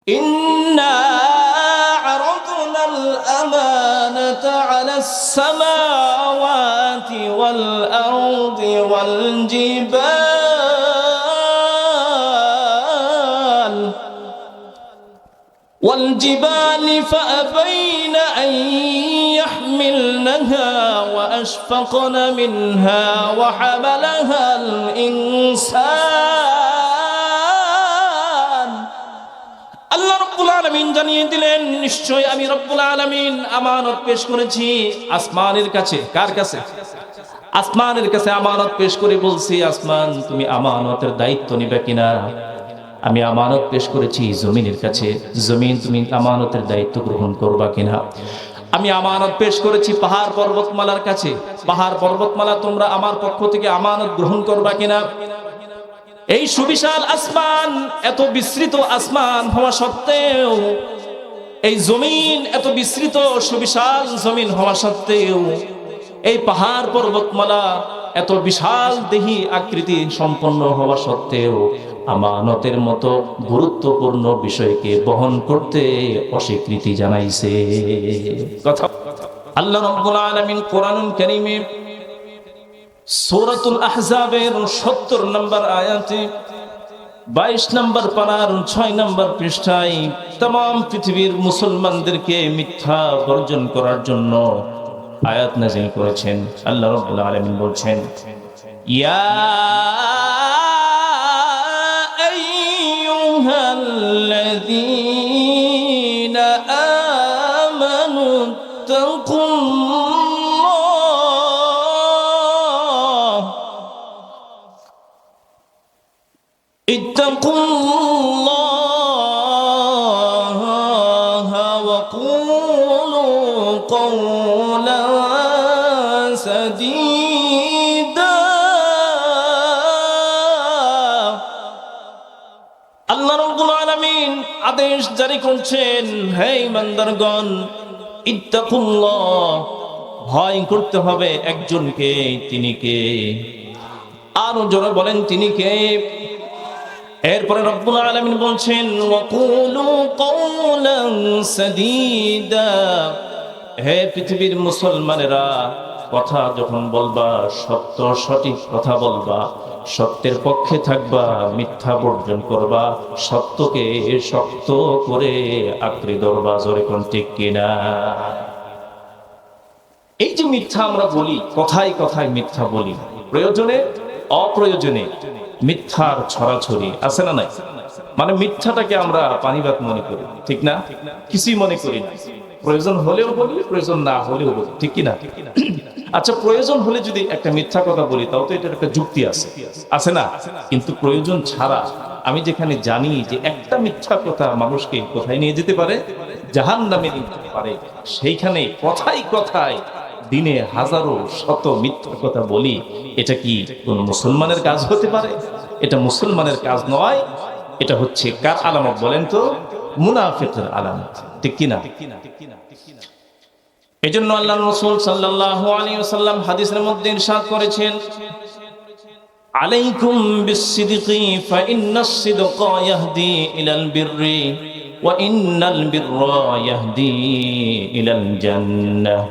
ইন্না আরাদনাল আমানাতা আলাস সামাওয়াতি ওয়াল আরদি ওয়াল والجبال فأبين أن يحملنها وأشفقن منها وحملها الإنسان আল্লাহ রাব্বুল আলামিন জানিয়ে দিলেন, নিশ্চয় আমি রব্বুল আলামিন আমানত পেশ করেছি আসমানের কাছে। কার কাছে? আসমানের কাছে আমানত পেশ করে বলছি, আসমান তুমি আমানতের দায়িত্ব নিবে কিনা। আমি আমানত পেশ করেছি জমিনের কাছে, জমিন তুমি আমানতের দায়িত্ব গ্রহণ করবা কিনা। আমি আমানত পেশ করেছি পাহাড় পর্বতমালার কাছে, পাহাড় পর্বতমালা তোমরা আমার পক্ষ থেকে আমানত গ্রহণ করবা কিনা। এই সুবিশাল আসমান, এত বিস্তৃত আসমান হওয়া সত্ত্বেও, এই জমিন এত বিস্তৃত সুবিশাল জমিন হওয়া সত্ত্বেও, এই পাহাড় পর্বতমালা এত বিশাল দেহি আকৃতি সম্পন্ন হওয়া সত্ত্বেও আমানতের মতো গুরুত্বপূর্ণ বিষয়কে বহন করতে অস্বীকৃতি জানাইছে। কথা আল্লাহ রাব্বুল আলামিন কোরআনুল কারীমে সূরাতুল আহজাবের ৭০ নম্বর আয়াতে ২২ নম্বর পারার ৬ নম্বর পৃষ্ঠায় तमाम পৃথিবীর মুসলমানদেরকে মিথ্যা বর্জন করার জন্য আয়াত নাযিল করেছেন। আল্লাহ রাব্বুল আলামিন বলছেন, ইয়া الذين آمنوا اتقوا الله وقولوا قولا سديدا। আল্লাহ রাব্বুল আলামিন আদেশ জারি করছেন, হে ইমানদারগণ, ইত্তাকুল্লাহ, ভয় করতে হবে একজনকে। তিনি কে? আরো জোরে বলেন, তিনি কে? এরপরে রব্বুল আলামিন বলছেন, ওয়াকুলু কওলান সাদীদা, হে পৃথিবীর মুসলমানেরা, কথা যখন বলবা সত্য সঠিক কথা বলবা, সত্যের পক্ষে থাকবা, মিথ্যা বর্জন করবা, সত্যকে শক্ত করে আঁকড়ে ধরবা। জোরে কোন ঠিক কিনা? এই যে মিথ্যা আমরা বলি, কথায় কথায় মিথ্যা বলি, প্রয়োজনে অপ্রয়োজনে মিথ্যার ছড়াছড়ি আছে না নাই? মানে মিথ্যাটাকে আমরা পানিবাদ মনে করি, ঠিক না? কিছুই মনে করি না। প্রয়োজন হলেও বলি, প্রয়োজন না হলেও বলি, ঠিক কিনা? আচ্ছা, প্রয়োজন হলে যদি একটা মিথ্যা কথা বলি, তাও তো এটার একটা যুক্তি আছে, আছে না? কিন্তু প্রয়োজন ছাড়া আমি যেখানে জানি যে একটা মিথ্যা কথা মানুষকে কোথায় নিয়ে যেতে পারে, জাহান্নামে নিয়ে যেতে পারে, সেইখানে কথায় কথায় দিনে হাজারো শত মিথ্যা কথা বলি, এটা কি কোন মুসলমানের কাজ হতে পারে? এটা মুসলমানের কাজ নয়। এটা হচ্ছে কার আলামত বলেন তো? মুনাফিকের আলামত, ঠিক কিনা? এজন্য আল্লাহর রাসূল সাল্লাল্লাহু আলাইহি ওয়াসাল্লাম হাদিসের মধ্যে ইরশাদ করেছেন, আলাইকুম বিসসিদকি ফাইন্নাস সিদকা ইয়াহদি ইলাল বিররি ওয়া ইন্নাল বিররা ইয়াহদি ইলাল জান্নাহ।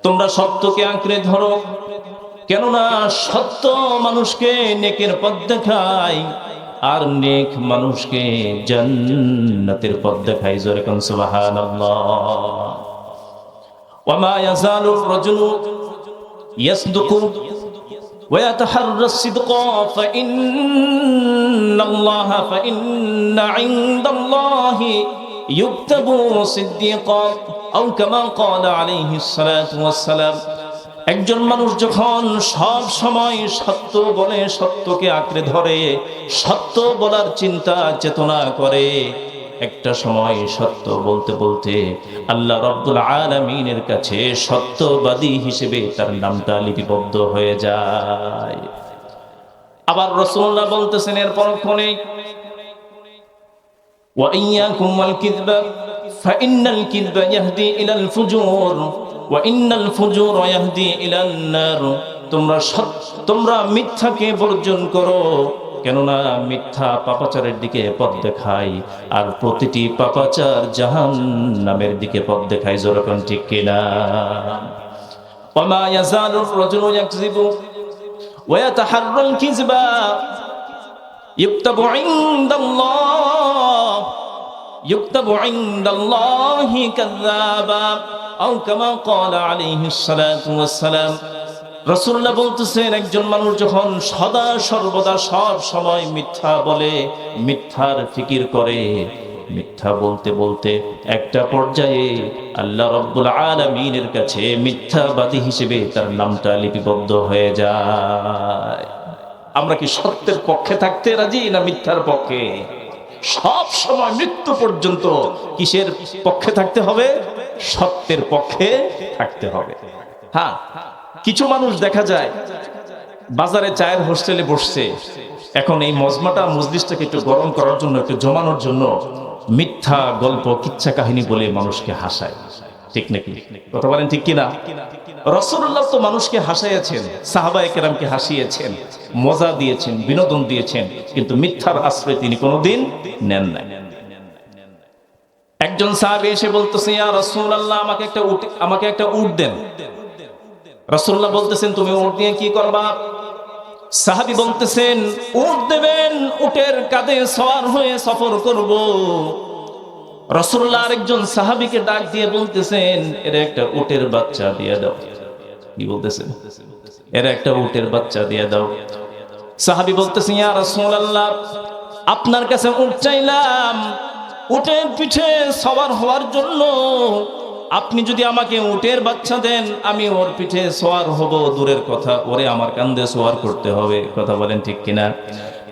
তোমরা সত্যকে আঁকড়ে ধরো, কেননা সত্য মানুষকে নেকের পথ দেখায়, আর নেক মানুষকে জান্নাতের পথ দেখায়। জোরে কোন সুবহানাল্লাহ। ওয়ামা ইয়াজালুর রাজুলু ইয়াসদুকু ওয়া ইয়াতাহাররাস সিদকা ফাইন্না ইনদাল্লাহি ইউকতাবু সিদ্দীকা আও কামা ক্বালা আলাইহিস সালাতু ওয়াস সালাম। একজন মানুষ যখন সব সময় সত্য বলে, সত্যকে আঁকড়ে ধরে, সত্য বলার চিন্তা চেতনা করে, একটা সময় সত্য বলতে বলতে আল্লাহ রাব্বুল আলামিনের কাছে সত্যবাদী হিসেবে তার নামটা লিপিবদ্ধ হয়ে যায়। আবার রাসূলুল্লাহ বলতেছেন এর পরক্ষণে, ওয়া ইয়াকুম ওয়াল কিযবা ফাইন্নাল কিযবা ইয়াহদি ইলাল ফুজুর ওয়া ইন্নাল ফুজুরা ইয়াহদি ইলান নার। তোমরা মিথ্যাকে বর্জন করো, কেননা মিথ্যা পাপাচারের দিকে পথ দেখায়, আর প্রতিটি পাপাচার জাহান্নামের দিকে পথ দেখায়। যেরকম ঠিক কিনা? ওয়ামা ইয়াজালুর রাজুলু ইয়াকযিবু ওয়া ইয়াতাহাররাল কিযবা ইউকতাবু ইনদাল্লাহ يكتب عند الله كذابا أو كما قال عليه الصلاة والسلام। রাসূলুল্লাহ বলতেছেন, একজন মানুষ যখন সদা সর্বদা সব সময় মিথ্যা বলে, মিথ্যার ফিকির করে, মিথ্যা বলতে বলতে একটা পর্যায়ে আল্লাহ রাব্বুল আলামিনের কাছে মিথ্যাবাদী হিসেবে তার নামটা লিপিবদ্ধ হয়ে যায়। আমরা কি সত্যের পক্ষে থাকতে রাজি না মিথ্যার পক্ষে? সব সময় মৃত্যু পর্যন্ত কিসের পক্ষে থাকতে হবে? সত্যের পক্ষে থাকতে হবে। হ্যাঁ, কিছু মানুষ দেখা যায় বাজারে চায়ের হোস্টেলে বসছে, এখন এই মজলিসটাকে একটু গরম করার জন্য, একটু জমানোর জন্য মিথ্যা গল্প, কিচ্ছা কাহিনী বলে মানুষকে হাসায়। ঠিক নাকি? কথা বলেন ঠিক কিনা? রাসূলুল্লাহ তো মানুষকে হাসাইয়াছেন, সাহাবায়ে কেরামকে হাসিয়েছেন, মজা দিয়েছেন, বিনোদন দিয়েছেন, কিন্তু মিথ্যার আশ্রয় তিনি কোনোদিন নেন নাই। একজন সাহাবী এসে বলতেছে, ইয়া রাসূলুল্লাহ, আমাকে একটা উট দেন। রাসূলুল্লাহ বলতেছেন, তুমি উট নিয়ে কি করবা? সাহাবী বলতেছেন, উট দেবেন, উটের কাঁধে সওয়ার হয়ে সফর করব। রাসূলুল্লাহ আরেকজন সাহাবীকে ডাক দিয়ে বলতেছেন, এর একটা উটের বাচ্চা দিয়ে দাও। কি বলতেছেন? এর একটা উটের বাচ্চা দিয়ে দাও। সাহাবী বলতেছেন, ইয়া রাসূলুল্লাহ, আপনার কাছে উট চাইলাম উটের পিঠে সওয়ার হওয়ার জন্য। আপনি যদি আমাকে উটের বাচ্চা দেন, আমি ওর পিঠে সওয়ার হব, দূরের কথা ওরে আমার কাঁধে সওয়ার করতে হবে। কথা বলেন ঠিক কিনা?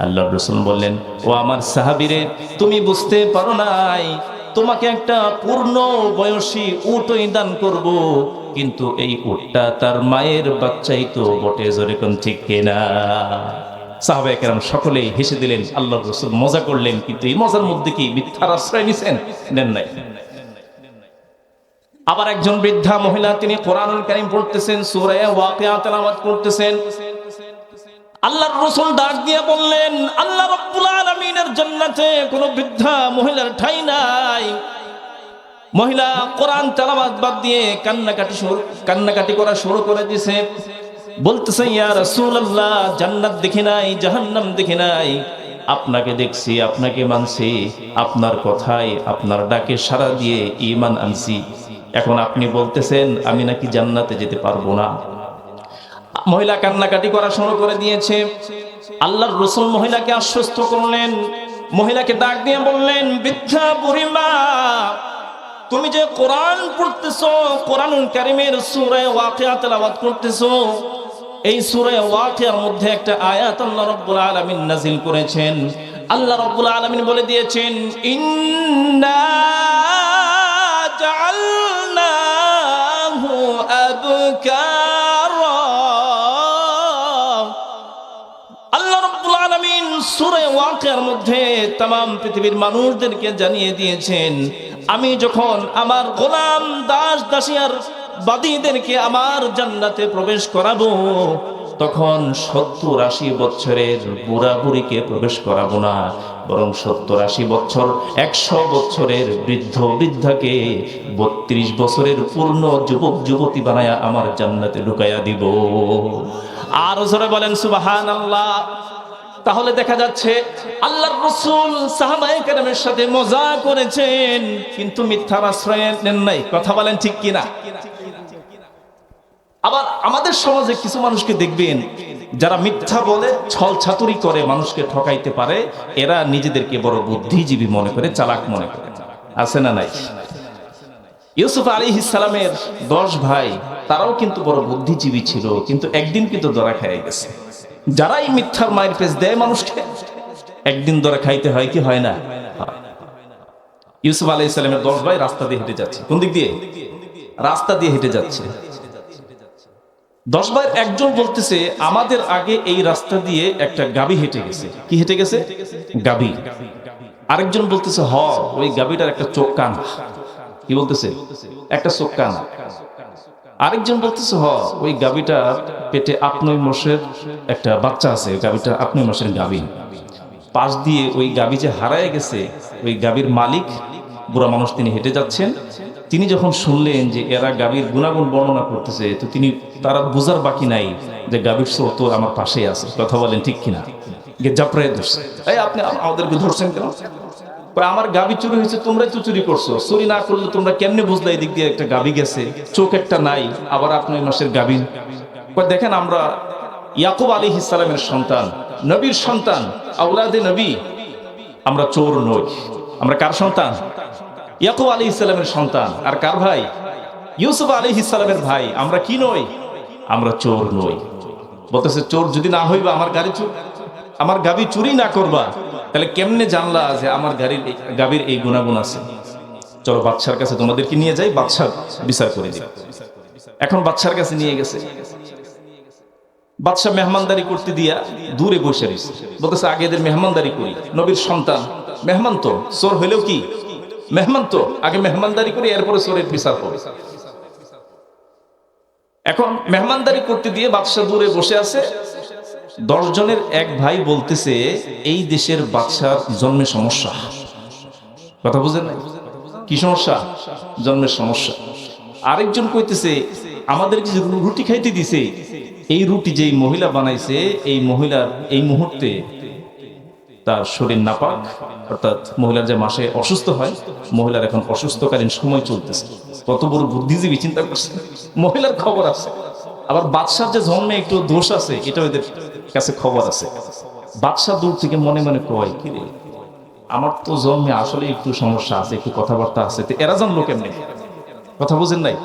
আল্লাহর রাসূল বললেন, ও আমার সাহাবীরে, তুমি বুঝতে পারো নাই, তোমাকে একটা পূর্ণ বয়সী উটই দান করব, কিন্তু এই উটটা তার মায়ের বাচ্চাই তো বটে। যেরকম ঠিক কিনা? সাহাবায়ে কেরাম সকলেই হেসে দিলেন। আল্লাহর রাসূল মজা করলেন, কিন্তু এই মজার মধ্যে কি মিথ্যার আশ্রয় নিছেন? নেন নাই। আবার একজন বৃদ্ধা মহিলা, তিনি কোরআনুল কারীম পড়তেছেন, সূরা ওয়াকিয়া তেলাওয়াত করতেছেন। আল্লাহর রাসূল ডাক দিয়ে বললেন, আল্লাহ রাব্বুল আলামিনের জান্নাতে কোন বৃদ্ধা মহিলার ঠাঁই নাই। মহিলা কোরআন তেলাওয়াত বাদ দিয়ে কান্নাকাটি করা শুরু করে দিয়েছে। বলতেছে, ইয়া রাসূলুল্লাহ, জান্নাত দেখি নাই, জাহান্নাম দেখি নাই, আপনাকে দেখছি, আপনাকে মানছি, আপনার কথায়, আপনার ডাকে সাড়া দিয়ে ঈমান আনছি। এখন আপনি বলতেছেন আমি নাকি জান্নাতে যেতে পারবো না। মহিলা কান্নাকাটি করা শুরু করে দিয়েছে। আল্লাহর রাসূল মহিলাকে আশ্বস্ত করলেন, মহিলাকে ডাক দিয়ে বললেন, বৃদ্ধা বুড়িমা, তুমি যে কোরআন পড়তেছো, কোরআনুল কারীমের সূরা ওয়াকিয়া তেলাওয়াত করতেছো, এই সূরা ওয়াকিয়ার মধ্যে একটা আয়াত আল্লাহ রাব্বুল আলামিন নাযিল করেছেন। আল্লাহ রাব্বুল আলামিন বলে দিয়েছেন, ইন্না জাআলনাহু আবকারা। আল্লাহ রাব্বুল আলামিন সূরা ওয়াকিয়ার মধ্যে तमाम পৃথিবীর মানুষদেরকে জানিয়ে দিয়েছেন, আমি যখন আমার গোলাম, দাস দাসী আর বাদীদেরকে আমার জান্নাতে প্রবেশ করাবো, তখন 70-80 বছরের বুড়া বুড়িকে প্রবেশ করাবো না, বরং 70-80 বছর 100 বছরের বৃদ্ধ বৃদ্ধাকে 32 বছরের পূর্ণ যুবক যুবতী বানায়া আমার জান্নাতে ঢুকাইয়া দিব। আর জোরে বলেন সুবহানাল্লাহ। তাহলে দেখা যাচ্ছে আল্লাহর রাসূল সাহাবায়ে কেরামের সাথে মজা করেছেন, কিন্তু মিথ্যার আশ্রয় নেন নাই। কথা বলেন ঠিক কিনা? আবার আমাদের সমাজে কিছু মানুষকে দেখবেন, যারা মিথ্যা বলে, ছল ছাতুরি করে মানুষকে ঠকাইতে পারে, এরা নিজেদেরকে বড় বুদ্ধিজীবী মনে করে, চালাক মনে করে। আছে না নাই? ইউসুফ আলাইহিস সালামের 10 ভাই, তারাও কিন্তু বড় বুদ্ধিজীবী ছিল, কিন্তু একদিন কিন্তু ধরা খেয়ে গেছে। যারাই মিথ্যার মায়ের পেজ দেয় মানুষকে, একদিন ধরা খাইতে হয় কি হয় না? ইউসুফ আলাইহিস সালামের 10 ভাই রাস্তা দিয়ে হেঁটে যাচ্ছে। কোন দিক দিয়ে? রাস্তা দিয়ে হেঁটে যাচ্ছে। 10 ভাইয়ের একজন বলতেছে, আমাদের আগে এই রাস্তা দিয়ে একটা গাভী হেঁটে গেছে। কি হেঁটে গেছে? গাভী। আরেকজন বলতেছে, ওই গাভীটার একটা চোখ কান। কি বলতেছে? একটা চোখ কান। আরেকজন বলতেছে, ওই গাভীটার পেটে 8-9 মাসের একটা বাচ্চা আছে, গাভীটা 8-9 মাসের গাভী। পাশ দিয়ে ওই গাবি যে হারায় গেছে, ওই গাবির মালিক বুড়া মানুষ, তিনি হেঁটে যাচ্ছেন। তিনি যখন শুনলেন যে এরা গাবির গুণাগুণ বর্ণনা করতেছে, তো তিনি তারা বোঝার বাকি নাই যে গাবির চোর তো আমার পাশেই আছে। কথা বলেন ঠিক কিনা? জাপড়ায় ধরছে, এই আপনি আমাদেরকে ধরছেন কেন? আমার গাবি চুরি হয়েছে, তোমরাই তো চুরি করছো। চুরি না করলে তোমরা কেমনে বুঝলে এই দিক দিয়ে একটা গাবি গেছে, চোখ একটা নাই, আবার আপনার মাসের গাবি। দেখেন, আমরা ইয়াকুব আলাইহিস সালামের সন্তান, নবীর সন্তান, আওলাদে নবী। আমরা চোর নই। আমরা কার সন্তান? ইয়াকুব আলাইহিস সালামের সন্তান। আর কার ভাই? ইউসুফ আলাইহিস সালামের ভাই। আমরা কি নই? আমরা চোর নই। বলতেছে, চোর যদি না হইবা, আমার গাবি চুরি না করবা, তাহলে কেমনে জানলা যে আমার গাবির এই গুণাগুণ আছে? চলো বাদশার কাছে তোমাদেরকে নিয়ে যাই, বাদশা বিচার করে দিবে। এখন বাদশার কাছে নিয়ে গেছে। বাদশা মেহমানদারি করতে দিয়া দূরে বসে রয়েছে। বলতেছে, আগে এদের মেহমানদারি করি, নবীর সন্তান, মেহমান তো, চোর হইলেও কি মেহমান তো, আগে মেহমানদারি করি, এরপরে চোরের বিচার হবে। এখন মেহমানদারি করতে দিয়ে বাদশা দূরে বসে আছে। 10 জনের এক ভাই বলতেছে, এই দেশের বাদশার জন্মে সমস্যা। কথা বুঝেন না? কি সমস্যা? জন্মের সমস্যা। আরেকজন কইতেছে, আমাদেরকে যে রুটি খাইতে দিছে, এই রুটি যেই মহিলা বানাইছে, এই মহিলার এই মুহূর্তে তার শরীর নাপাক, অর্থাৎ মহিলার যে মাসে অসুস্থ হয়, মহিলার এখন অসুস্থকালীন সময় চলতেছে। কত বড় বুদ্ধিজীবী, চিন্তা করছে। মহিলার খবর আছে, আবার বাদশার যে জন্মে একটু দোষ আছে, এটা ওদের কাছে খবর আছে। বাদশাহ দূর থেকে মনে মনে কয়, কি রে, আমার তো জন্মে আসলে একটু সমস্যা আছে, একটু কথাবার্তা আছে, তো এরা জানলো কেমনে? কথা বুঝেন নাই?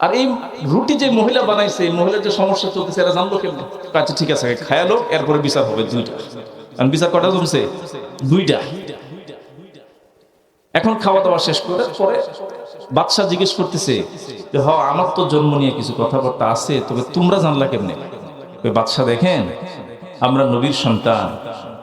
আর এই রুটি যে মহিলা বানাইছে, এই মহিলার যে সমস্যা চলতেছে, এরা জানলো কেমনে? আচ্ছা ঠিক আছে, খায়ালো, এরপরে বিচার হবে। 2টা। কারণ বিচার কটা জমছে? 2টা। এখন খাওয়া দাওয়া শেষ করে পরে বাদশা জিজ্ঞেস করতেছে, আমার তো জন্ম নিয়ে কিছু কথাবার্তা আছে, তবে তোমরা জানলা কেমনে? বাদশা, দেখেন, আমরা নবীর সন্তান,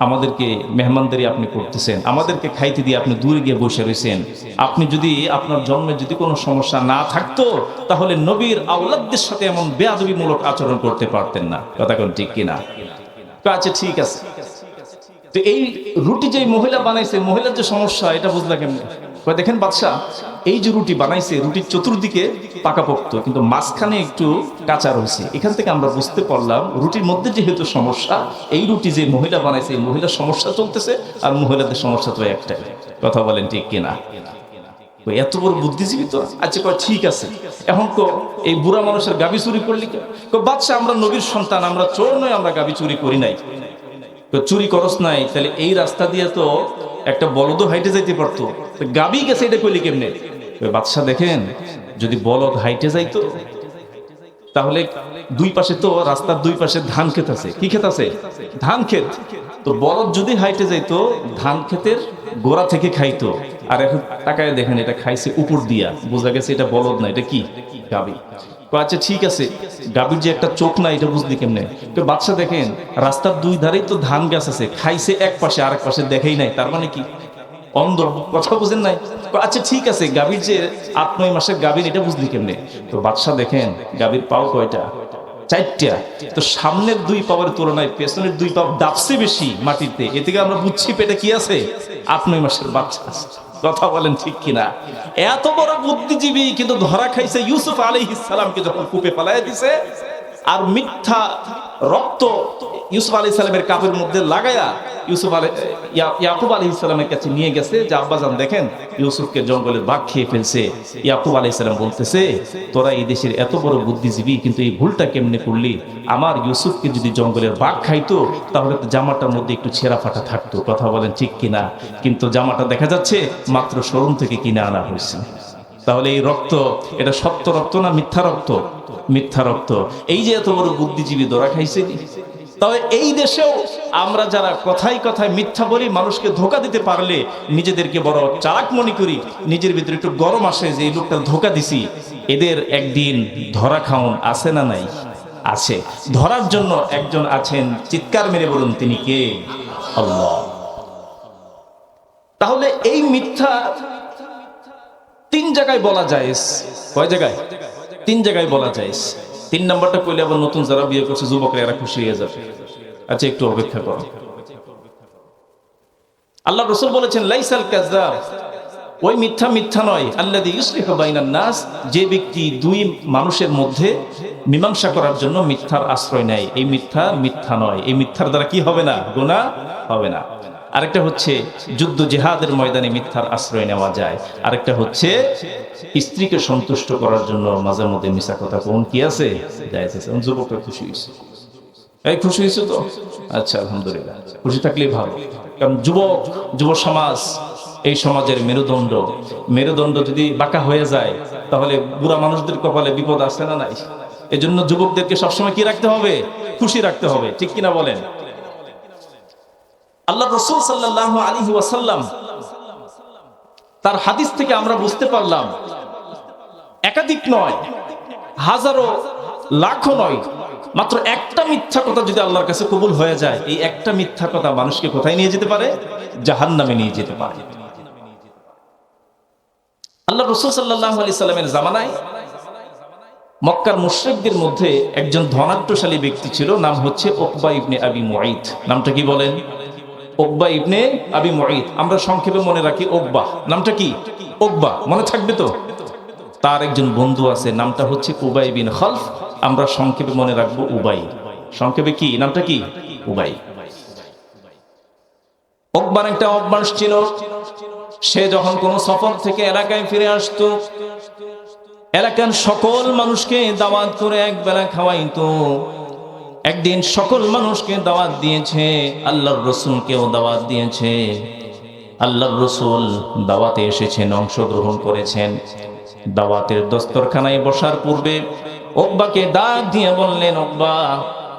আমাদেরকে মেহমানদারি আপনি করতেছেন, আমাদেরকে খাইতে দিয়ে আপনি দূরে গিয়ে বসে রয়েছেন। আপনি যদি আপনার জন্মে যদি কোনো সমস্যা না থাকতো, তাহলে নবীর আওলাদদের সাথে এমন বেয়াদবিমূলক আচরণ করতে পারতেন না। কথা কোন ঠিক কিনা? আচ্ছা ঠিক আছে, তো এই রুটি যে মহিলা বানাইছে, মহিলার যে সমস্যা, এটা বুঝলা কেমনে? দেখেন বাদশা, এই যে রুটি বানাইছে, রুটির চতুর্দিকে পাকাপোক্ত, কিন্তু মাঝখানে একটু কাঁচা রয়েছে। এখান থেকে আমরা বুঝতে পারলাম, রুটির মধ্যে যেহেতু সমস্যা, এই রুটি যে মহিলা বানাইছে, এই মহিলার সমস্যা চলতেছে, আর মহিলাদের সমস্যা তো একটাই। কথা বলেন ঠিক কিনা? এত বড় বুদ্ধিজীবী তো। আচ্ছা ঠিক আছে, এখন তো এই বুড়া মানুষের গাবি চুরি করলি কেন? বাদশা, আমরা নবীর সন্তান, আমরা চোর নই, আমরা গাবি চুরি করি নাই। চুরি করস নাই, তাহলে এই রাস্তা দিয়ে তো একটা বলদ হাইটে যাইতে পারতো, গাবি গেছে, এটা কইলি কেমনে? বাদশা, দেখেন, যদি বলদ হাইটে যাইতো, তাহলে দুই পাশে তো, রাস্তার দুই পাশে ধান ক্ষেত আছে। কি ক্ষেত আছে? ধান ক্ষেত। তো বলদ যদি হাইটে যাইতো, ধান ক্ষেতের গোড়া থেকে খাইতো। আর এখন তাকায় দেখেন, এটা খাইছে উপর দিয়া, বোঝা গেছে এটা বলদ না, এটা কি? গাবি। আচ্ছা ঠিক আছে, গাভীর যে একটা চোখ না, এটা বুঝলি কেমনে? তো বাদশা, দেখেন, রাস্তার 2 ধারেই তো ধান গাছ আছে, খাইছে এক পাশে, আরেক পাশে দেখেই নাই, তার মানে কি? অন্ধ। কথা বুঝেন নাই? আচ্ছা ঠিক আছে, গাভীর যে 8-9 মাসের গাভীর, এটা বুঝলি কেমনে? তো বাদশা, দেখেন, গাভীর পাও কয়টা? 4টা। তো সামনের 2 পাওয়ার তুলনায় পেছনের 2 পাও দাবছে বেশি মাটিতে, এ থেকে আমরা বুঝছি পেটে কি আছে? 8-9 মাসের বাচ্চা আছে। কথা বলেন ঠিক কিনা? এত বড় বুদ্ধিজীবী, কিন্তু ধরা খাইছে ইউসুফ আলাইহিস সালামকে যখন কূপে পালাইয়া দিছে, আর মিথ্যা রক্ত ইউসুফ আলাইহিস সালামের কাপের মধ্যে লাগায়া ইয়াকুব আলাইহিস সালামের কাছে নিয়ে গেছে, যে আব্বাজান দেখেন, ইউসুফকে জঙ্গলের বাঘ খেয়ে ফেলছে। ইয়াকুব আলাইহিস সালাম বলতেছে, তোরা এই দেশের এত বড় বুদ্ধিজীবী, কিন্তু এই ভুলটা কেমনে করলি? আমার ইউসুফকে যদি জঙ্গলের বাঘ খাইতো, তাহলে তো জামাটার মধ্যে একটু ছেঁড়া ফাটা থাকতো। কথা বলেন ঠিক কিনা? কিন্তু জামাটা দেখা যাচ্ছে মাত্র শোরুম থেকে কিনে আনা হয়েছে। তাহলে এই রক্ত, এটা সত্য রক্ত না মিথ্যা রক্ত? মিথ্যা রক্ত। এই যে এত বড় বুদ্ধিজীবী ধরা খাইছে। তবে এই দেশেও আমরা যারা কথায় কথায় মিথ্যা বলি, মানুষকে ধোকা দিতে পারলে নিজেদেরকে বড় চালাক মনে করি, নিজের ভিতরে একটু গরম আসে যে এই লোকটা ধোকা দিছি, এদের একদিন ধরা খাওন আছে না নাই? আছে। ধরার জন্য একজন আছেন, চিৎকার মেরে বলুন, তিনি কে? আল্লাহ। তাহলে এই মিথ্যা 3 জায়গায় বলা যায়। কয় জায়গায়? 3 জায়গায় বলা যায়। 3 নাম্বারটা কইলে আবার নতুন যারা বিয়ে করছে যুবকরা, এরা খুশি হয়ে যাবে। আচ্ছা একটু অপেক্ষা করো। আল্লাহ রাসূল বলেছেন লাইসাল কাযাব, ওই মিথ্যা মিথ্যা নয়, আল্লাযী ইউসলিহু বাইনান নাস, যে ব্যক্তি দুই মানুষের মধ্যে মীমাংসা করার জন্য মিথ্যার আশ্রয় নেয়, এই মিথ্যা মিথ্যা নয়, এই মিথ্যার দ্বারা কি হবে না, গুনাহ হবে না। আরেকটা হচ্ছে যুদ্ধ জিহাদের ময়দানে মিথ্যার আশ্রয় নেওয়া যায়। আরেকটা হচ্ছে স্ত্রীকে সন্তুষ্ট করার জন্য মাঝে মধ্যে মিছা কথা কোন কি আছে, জায়েজ আছে। যুবকরা খুশি হয়েছে, এই খুশি হয়েছে তো, আচ্ছা আলহামদুলিল্লাহ, খুশি থাকলেই ভালো। কারণ যুব সমাজ এই সমাজের মেরুদণ্ড, মেরুদণ্ড যদি বাঁকা হয়ে যায় তাহলে বুড়া মানুষদের কপালে বিপদ আসে না নাই। এজন্য যুবকদেরকে সবসময় কি রাখতে হবে, খুশি রাখতে হবে, ঠিক কিনা বলেন? আল্লাহ রাসূল সাল্লাল্লাহু আলাইহি ওয়াসাল্লাম তার হাদিস থেকে আমরা বুঝতে পারলাম একাধিক নয়, হাজারো লাখো নয়, মাত্র একটা মিথ্যা কথা যদি আল্লাহর কাছে কবুল হয়ে যায়, এই একটা মিথ্যা কথা মানুষকে কোথায় নিয়ে যেতে পারে, জাহান্নামে নিয়ে যেতে পারে। আল্লাহ রাসূল সাল্লাল্লাহু আলাইহি সাল্লামের জামানায় মক্কার মুশরিকদের মধ্যে একজন ধনাঢ্যশালী ব্যক্তি ছিল, নাম হচ্ছে উকবা ইবনে আবি মুঈত। নামটা কি বলেন? উকবা ইবনে আবি মুঈত। আমরা সংক্ষেপে মনে রাখি উকবা। নামটা কি? উকবা, মনে থাকবে তো? তার একজন বন্ধু আছে, নামটা হচ্ছে উবাই বিন খালফ। আমরা সংক্ষেপে মনে রাখবো উবাই। সংক্ষেপে কি নামটা, কি? উবাই। উকবার একটা অভ্যাস ছিল, সে যখন কোন সফর থেকে এলাকায় ফিরে আসতো, এলাকার সকল মানুষকে দাওয়াত করে একবেলা খাওয়াইতো। একদিন সকল মানুষকে দাওয়াত দিয়েছে, আল্লাহর রাসূলকেও দাওয়াত দিয়েছে। আল্লাহর রাসূল দাওয়াতে এসেছেন, অংশগ্রহণ করেছেন। দাওয়াতের দস্তরখানায় বসার পূর্বে উকবাকে ডাক দিয়ে বললেন, উকবা,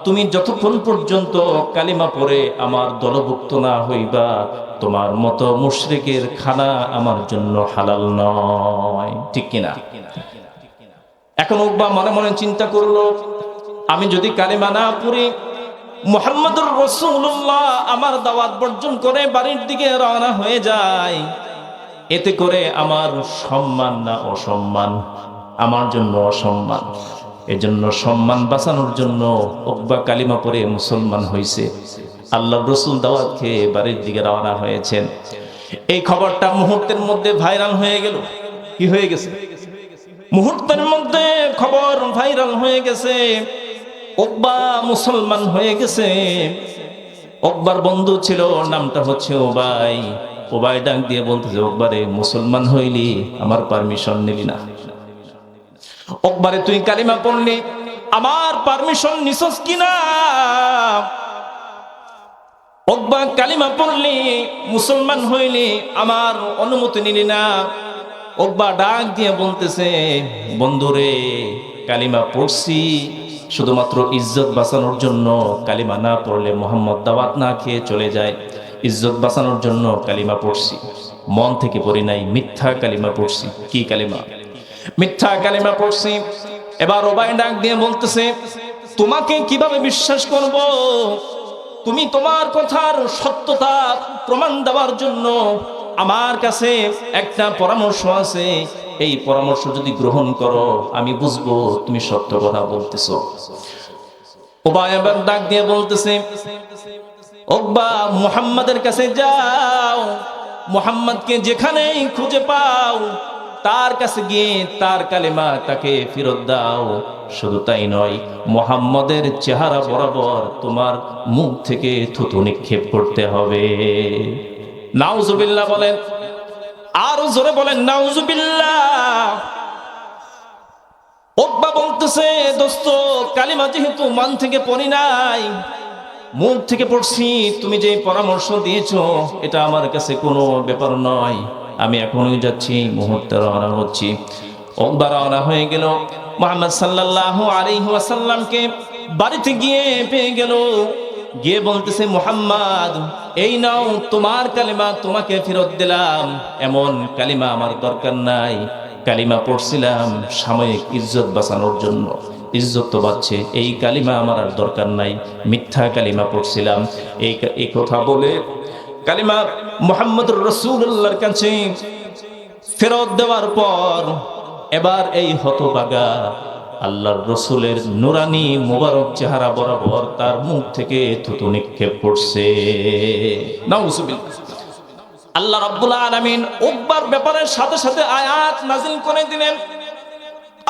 তুমি যতক্ষণ পর্যন্ত কালিমা পড়ে আমার দলভুক্ত না হইবা, তোমার মতো মুশরিকের খানা আমার জন্য হালাল নয়। ঠিক কিনা? এখন উকবা মনে মনে চিন্তা করলো, আমি যদি কালিমা না পড়ি, মুহাম্মদুর রাসূলুল্লাহ আমার দাওয়াত বর্জন করে বাড়ির দিকে রওনা হয়ে যায়, এতে করে আমার সম্মান না অসম্মান, আমার জন্য অসম্মান। এজন্য সম্মান বাঁচানোর জন্য উকবা কালিমা পড়ে মুসলমান হয়েছে। আল্লাহর রাসূল দাওয়াত খেয়ে বাড়ির দিকে রওনা হয়েছেন। এই খবরটা মুহূর্তের মধ্যে ভাইরাল হয়ে গেল। কি হয়ে গেছে? মুহূর্তের মধ্যে খবর ভাইরাল হয়ে গেছে, উকবা মুসলমান হয়ে গেছে। উকবার বন্ধু ছিল, নামটা হচ্ছে উবাই। উবাই ডাক দিয়ে বলতেছে, উকবারে, মুসলমান হইলি, আমার পারমিশন নিলি না। উকবারে, তুই কালিমা পড়লি, আমার পারমিশন নিছস কিনা? উকবা, কালিমা পড়লি, মুসলমান হইলি, আমার অনুমতি নিলি না। উকবা ডাক দিয়ে বলতেছে, বন্ধুরে, কালিমা পড়ছি শুধুমাত্র ইজ্জত বাঁচানোর জন্য। কালিমা না পড়লে মুহাম্মদ দাওয়াত না খেয়ে চলে যায়, ইজ্জত বাঁচানোর জন্য কালিমা পড়ছি, মন থেকে পড়ি নাই, মিথ্যা কালিমা পড়ছি। কি কালিমা? মিথ্যা কালিমা পড়ছি। এবার উবাই ডাক দিয়ে বলতেছে, তোমাকে কিভাবে বিশ্বাস করব? তুমি তোমার কথার সত্যতা প্রমাণ দেওয়ার জন্য আমার কাছে একটা পরামর্শ আছে, এই পরামর্শ যদি গ্রহণ করো আমি বুঝবো তুমি সত্য কথা বলতেছো। উবাই এবার ডাক দিয়ে বলতেছে, উকবা, মুহাম্মাদের কাছে যাও, মুহাম্মাদকে যেখানেই খুঁজে পাও তার কাছে গিয়ে তার কালেমা তাকে ফেরত দাও। শুধু তাই নয়, মুহাম্মাদের চেহারা বরাবর তোমার মুখ থেকে থুতু নিক্ষেপ করতে হবে। নাউজুবিল্লাহ বলেন, আরো জোরে বলেন নাউজুবিল্লাহ। উকবা বলতেছে, দোস্ত, কালিমা যেহেতু মান থেকে পড়ি নাই, মুখ থেকে পড়ছি, তুমি যে পরামর্শ দিয়েছো এটা আমার কাছে কোনো ব্যাপার নয়, আমি এখনই যাচ্ছি, মুহূর্তে রওনা হচ্ছি। উকবা রওনা হয়ে গেল, মুহাম্মদ সাল্লাল্লাহু আলাইহি ওয়াসাল্লামকে বাড়িতে গিয়ে পেয়ে গেল। গিয়ে বলতেছে, মুহাম্মদ, এই নাও তোমার কালিমা, তোমাকে ফেরত দিলাম। এমন কালিমা আমার দরকার নাই, কালিমা পড়ছিলাম সাময়িক ইজ্জত বাঁচানোর জন্য, ইজ্জত তো বাঁচছে, এই কালিমা আমার আর দরকার নাই, মিথ্যা কালিমা পড়ছিলাম। এই কথা বলে কালিমা মুহাম্মদুর রাসূলুল্লাহর কাছে ফেরত দেওয়ার পর এবার এই হতভাগা আল্লাহর রাসূলের নুরানি মুবারক চেহারা বরাবর তার মুখ থেকে থুতু নিক্ষেপ করছে। নাউজুবিল্লাহ। আল্লাহ রাব্বুল আলামিন উকবার ব্যাপারের সাথে সাথে আয়াত নাযিল করে দিলেন।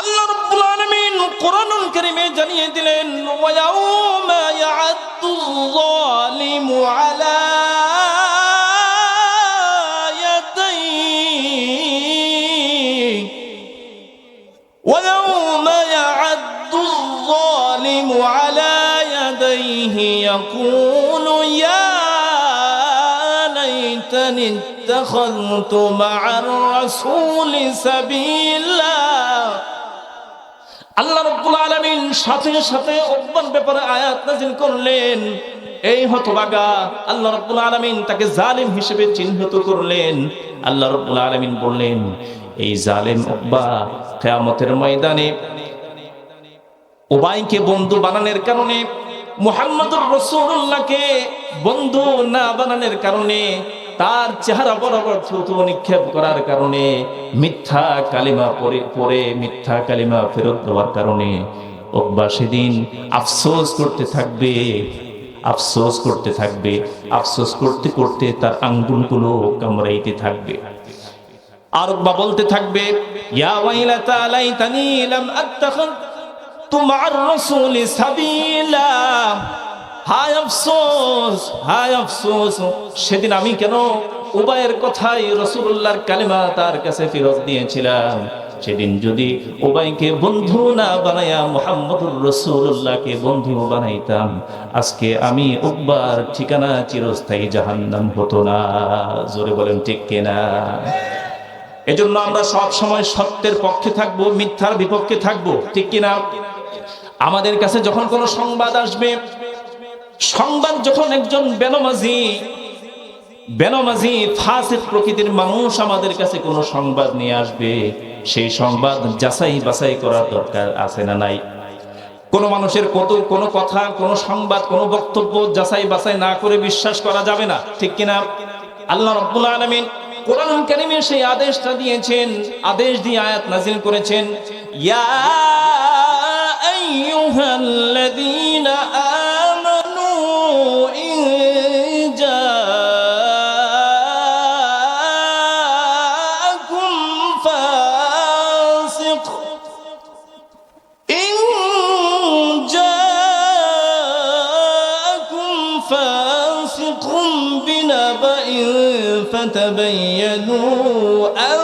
আল্লাহ রাব্বুল আলামিন কোরআনুল কারীমে জানিয়ে দিলেন, ওয়া ইয়াউমা ইয়া'আদ্দুয যালিমু আলা ইয়াদাইহি ওয়া ইয়াউমা ইয়া'আদ্দুয যালিমু আলা ইয়াদাইহি ইয়াকুলু ইয়া লাইতানি ইত্তাখাযতু মা'আর রাসূলি সাবিলা। আল্লাহ রাব্বুল আলামিন সাথে সাথে উকবার ব্যাপারে আয়াত নাযিল করলেন। এই হতভাগা আল্লাহ রাব্বুল আলামিন তাকে জালিম হিসেবে চিহ্নিত করলেন। আল্লাহ রাব্বুল আলামিন বললেন, এই জালিম উকবা কিয়ামতের ময়দানে উবাইকে বন্ধু বানানোর কারণে, মুহাম্মদুর রাসূলুল্লাহকে বন্ধু না বানানোর কারণে, তার চেহারা বরাবর থুতু নিক্ষেপ করার কারণে, মিথ্যা কালিমা পড়ে মিথ্যা কালিমা ফেরত দেওয়ার কারণে উকবা সেদিন আফসোস করতে থাকবে, আফসোস করতে থাকবে। আফসোস করতে করতে তার আঙ্গুলগুলো কামড়াইতে থাকবে। আর উকবা বলতে থাকবে, ইয়া ওয়াইলাতা লাইতানি লাম আত্তাখিযতু মা'আর রাসূলি সাবিলা। হায় আফসোস, হায় আফসোস, সেদিন আমি কেন উবাইয়ের কথাই রাসূলুল্লাহর কালিমা তার কাছে ফেরত দিয়েছিলাম। সেদিন যদি উবাইকে বন্ধু না বানায়া মুহাম্মদুর রাসূলুল্লাহকে বন্ধু বানাইতাম, আজকে আমি উকবার ঠিকানা চিরস্থায়ী জাহান্নাম হতো না। জোরে বলেন ঠিক কিনা? এজন্য আমরা সব সময় সত্যের পক্ষে থাকবো, মিথ্যার বিপক্ষে থাকবো, ঠিক কিনা? আমাদের কাছে যখন কোনো সংবাদ আসবে, সংবাদ যখন একজন বেনামাজি ফাসিক প্রকৃতির মানুষ আমাদের কাছে কোনো সংবাদ নিয়ে আসবে, সেই সংবাদ যাচাই বাছাই করার দরকার আছে না নাই? কোন মানুষের কোনো কথা, কোনো সংবাদ, কোনো বক্তব্য যাচাই বাছাই না করে বিশ্বাস করা যাবে না, ঠিক কিনা? আল্লাহ রাব্বুল আলামিন কোরআন কারীমে সেই আদেশটা দিয়েছেন, আদেশ দিয়ে আয়াত নাযিল করেছেন, ইয়া আইয়ুহাল্লাযীনা আমানু ইন জাআকুম ফাসিকুম বিনাবাইন ফাতাবায়ানু আন